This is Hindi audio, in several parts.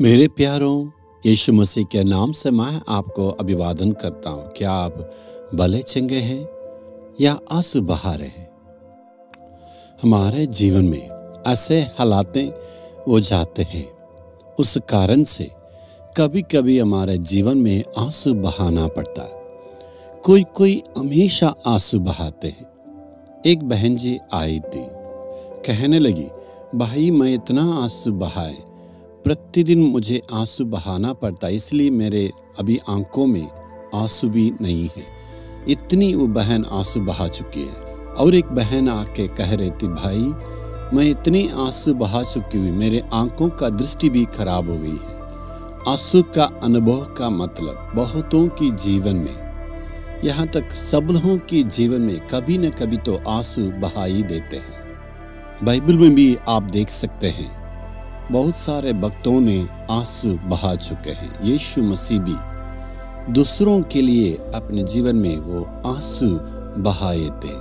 मेरे प्यारों, यीशु मसीह के नाम से मैं आपको अभिवादन करता हूँ। क्या आप भले चंगे हैं या आंसू बहा रहे हैं? हमारे जीवन में ऐसे हालातें हो जाते हैं, उस कारण से कभी कभी हमारे जीवन में आंसू बहाना पड़ता है। कोई हमेशा आंसू बहाते हैं। एक बहन जी आई थी, कहने लगी, भाई मैं इतना आंसू बहाए, प्रतिदिन मुझे आंसू बहाना पड़ता, इसलिए मेरे अभी आंखों में आंसू भी नहीं है। इतनी वो बहन आंसू बहा चुकी है। और एक बहन आके कह रही थी, भाई मैं इतनी आंसू बहा चुकी हुई, मेरे आंखों का दृष्टि भी खराब हो गई है। आंसू का अनुभव का मतलब बहुतों की जीवन में, यहाँ तक सब लोगों की जीवन में कभी न कभी तो आंसू बहा ही देते हैं। बाइबल में भी आप देख सकते हैं, बहुत सारे भक्तों ने आंसू बहा चुके हैं। यीशु मसीह भी दूसरों के लिए अपने जीवन में वो आंसू बहाए थे।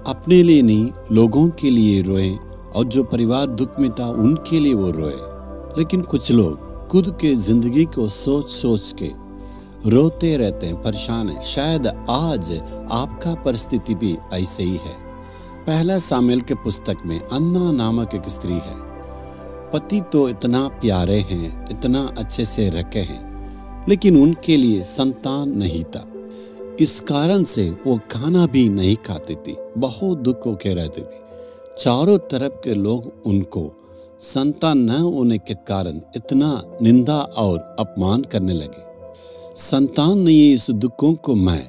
अपने लिए नहीं, लोगों के लिए रोए, और जो परिवार दुख में था उनके लिए वो रोए। लेकिन कुछ लोग खुद के जिंदगी को सोच सोच के रोते रहते हैं, परेशान है। शायद आज आपका परिस्थिति भी ऐसे ही है। पहला सामुएल के पुस्तक में अन्ना नामक एक स्त्री है। पति तो इतना प्यारे हैं, इतना अच्छे से रखे हैं, लेकिन उनके लिए संतान नहीं था। इस कारण से वो खाना भी नहीं खाती थी, बहुत दुख होके रहती थी। चारों तरफ के लोग उनको संतान न होने के कारण इतना निंदा और अपमान करने लगे। संतान नहीं, इस दुखों को मैं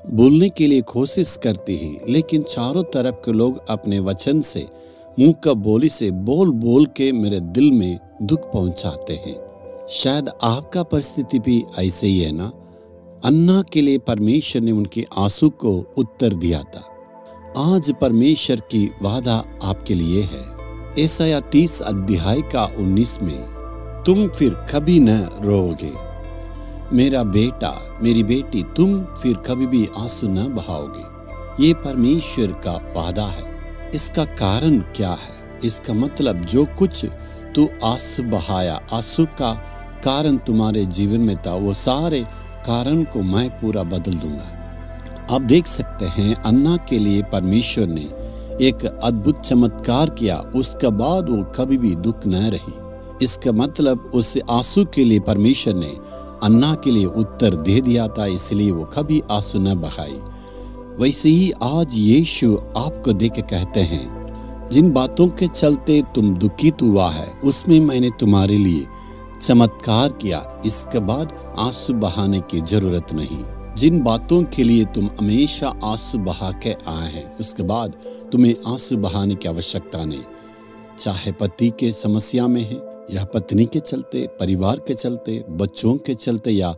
बोलने के लिए कोशिश करती ही, लेकिन चारों तरफ के लोग अपने वचन से, मुंह का बोली से बोल बोल के मेरे दिल में दुख पहुंचाते हैं। शायद आपका परिस्थिति भी ऐसे ही है ना। अन्ना के लिए परमेश्वर ने उनके आंसू को उत्तर दिया था। आज परमेश्वर की वादा आपके लिए है। यशायाह 30 अध्याय का 19 में, तुम फिर कभी न रोओगे, मेरा बेटा मेरी बेटी, तुम फिर कभी भी आंसू न बहाओगे। ये परमेश्वर का वादा है। इसका कारण क्या है? इसका मतलब जो कुछ तू आंसू बहाया, आंसू का कारण तुम्हारे जीवन में था, वो सारे कारण को मैं पूरा बदल दूंगा। आप देख सकते हैं, अन्ना के लिए परमेश्वर ने एक अद्भुत चमत्कार किया, उसके बाद वो कभी भी दुख न रही। इसका मतलब उस आंसू के लिए परमेश्वर ने अन्ना के लिए उत्तर दे दिया था, इसलिए वो कभी आंसू न बहाई। वैसे ही आज यीशु आपको देख के कहते हैं, जिन बातों के चलते तुम दुखित हुआ है, उसमें मैंने तुम्हारे लिए चमत्कार किया। इसके बाद आंसू बहाने की जरूरत नहीं। जिन बातों के लिए तुम हमेशा आंसू बहा के आए हैं, उसके बाद तुम्हें आंसू बहाने की आवश्यकता नहीं। चाहे पति के समस्या में है, या पत्नी के चलते, परिवार के चलते, बच्चों के चलते, या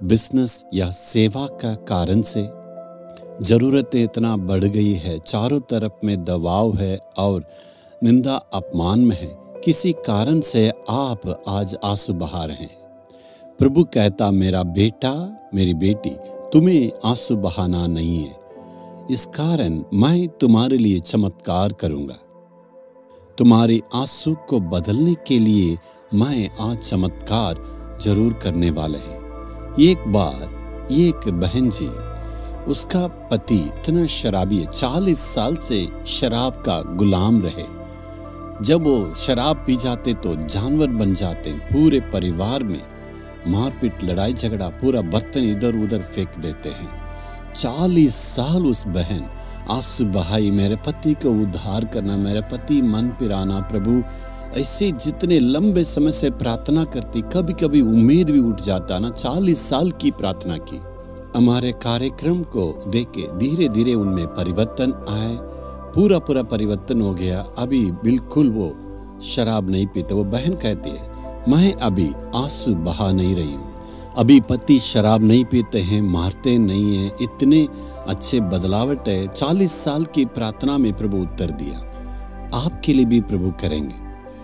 बिजनेस या सेवा का कारण से जरूरतें इतना बढ़ गई है, चारों तरफ में दबाव है और निंदा अपमान में है। किसी कारण से आप आज आंसू बहा रहे हैं। प्रभु कहता, मेरा बेटा मेरी बेटी, तुम्हें आंसू बहाना नहीं है। इस कारण मैं तुम्हारे लिए चमत्कार करूंगा। तुम्हारे आंसू को बदलने के लिए मैं आज चमत्कार जरूर करने वाला है। एक बार एक बहन जी, उसका पति इतना शराबी है, 40 साल से शराब का गुलाम रहे। जब वो शराब पी जाते तो जानवर बन जाते। पूरे परिवार में मारपीट, लड़ाई झगड़ा, पूरा बर्तन इधर उधर फेंक देते हैं। 40 साल उस बहन आंसू बहाई, मेरे पति को उद्धार करना, मेरे पति मन पिराना। प्रभु ऐसे जितने लंबे समय से प्रार्थना करती, कभी कभी उम्मीद भी उठ जाता ना। 40 साल की प्रार्थना की। हमारे कार्यक्रम को देख के धीरे धीरे उनमें परिवर्तन आए, पूरा परिवर्तन हो गया। अभी बिल्कुल वो शराब नहीं पीते। वो बहन कहती है, मैं अभी आंसू बहा नहीं रही हूँ। अभी पति शराब नहीं पीते हैं, मारते नहीं हैं, इतने अच्छे बदलावट है। 40 साल की प्रार्थना में प्रभु उत्तर दिया। आपके लिए भी प्रभु करेंगे।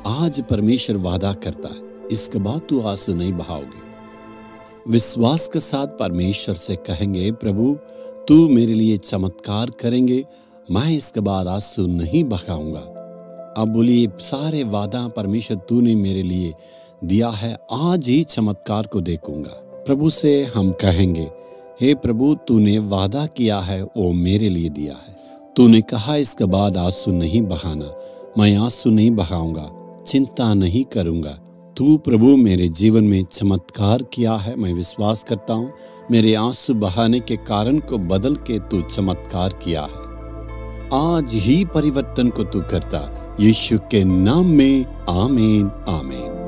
आज परमेश्वर वादा करता है, इसके बाद तू आंसू नहीं बहाओगे। विश्वास के साथ परमेश्वर से कहेंगे, प्रभु तू मेरे लिए चमत्कार करेंगे, मैं इसके बाद आंसू नहीं बहाऊंगा। अब बोलिए, सारे वादा परमेश्वर तूने मेरे लिए दिया है, आज ही चमत्कार को देखूंगा। प्रभु से हम कहेंगे, हे प्रभु, तूने वादा किया है वो मेरे लिए दिया है। तूने कहा इसके बाद आंसू नहीं बहाना, मैं आंसू नहीं बहाऊंगा, चिंता नहीं करूंगा। तू प्रभु मेरे जीवन में चमत्कार किया है, मैं विश्वास करता हूँ। मेरे आंसू बहाने के कारण को बदल के तू चमत्कार किया है। आज ही परिवर्तन को तू करता, यीशु के नाम में आमीन आमीन।